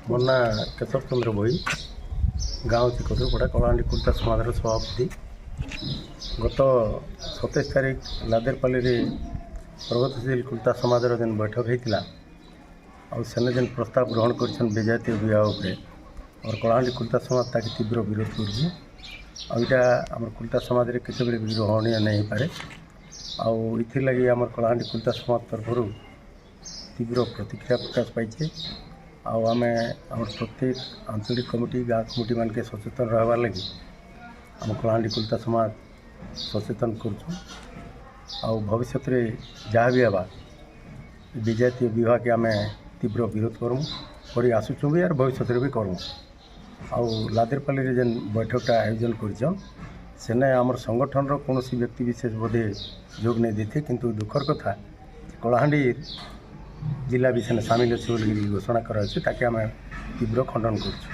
ମୋ ନାଁ କେଶବ ଚନ୍ଦ୍ର ଭୋଇ, ଗାଁ ହେଉଛି କଦରପଡ଼ା, କଳାହାଣ୍ଡି କୁର୍ତ୍ତା ସମାଜର ସଭାପତି। ଗତ 27 ତାରିଖ ଲାଦେରପାଲିରେ ପ୍ରଗତିଶୀଳ କୁର୍ତ୍ତା ସମାଜର ଯେନ୍ ବୈଠକ ହେଇଥିଲା, ଆଉ ସେନେ ଯେନ୍ ପ୍ରସ୍ତାବ ଗ୍ରହଣ କରିଛନ୍ ବିଜାତୀୟ ବିବାହ ଉପରେ ଆମର କଳାହାଣ୍ଡି କୁର୍ତ୍ତା ସମାଜ ତାକେ ତୀବ୍ର ବିରୋଧ କରୁଛି। ଆଉ ଏଇଟା ଆମର କୁର୍ତ୍ତା ସମାଜରେ କେତେବେଳେ ବି ଗ୍ରହଣୀୟ ନାଇଁ ହେଇପାରେ। ଆଉ ଏଥିର୍ଲାଗି ଆମର କଳାହାଣ୍ଡି କୁର୍ତ୍ତା ସମାଜ ତରଫରୁ ତୀବ୍ର ପ୍ରତିକ୍ରିୟା ପ୍ରକାଶ ପାଇছে। ଆଉ ଆମେ ଆମର ପ୍ରତ୍ୟେକ ଆଞ୍ଚଳିକ କମିଟି ଗାଁ କମିଟି ମାନକେ ସଚେତନ ରହିବାର୍ ଲାଗି ଆମ କଳାହାଣ୍ଡି କୁର୍ତ୍ତା ସମାଜ ସଚେତନ କରୁଛୁ। ଆଉ ଭବିଷ୍ୟତରେ ଯାହା ବି ହେବା ବିଜାତୀୟ ବିବାହକେ ଆମେ ତୀବ୍ର ବିରୋଧ କରମୁ, କରି ଆସୁଛୁ ବି, ଆର୍ ଭବିଷ୍ୟତରେ ବି କରମୁ। ଆଉ ଲାଦେରପାଲିରେ ଯେନ୍ ବୈଠକଟା ଆୟୋଜନ କରିଛନ୍ ସେନେ ଆମର ସଂଗଠନର କୌଣସି ବ୍ୟକ୍ତି ବିଶେଷ ବୋଧେ ଯୋଗ ନେଇ ଦେଇथे, କିନ୍ତୁ ଦୁଃଖର କଥା କଳାହାଣ୍ଡି ଜିଲ୍ଲା ବି ସେନେ ସାମିଲ ଅଛି ବୋଲି ଘୋଷଣା କରାଯାଉଛି, ତାକେ ଆମେ ତୀବ୍ର ଖଣ୍ଡନ କରୁଛୁ।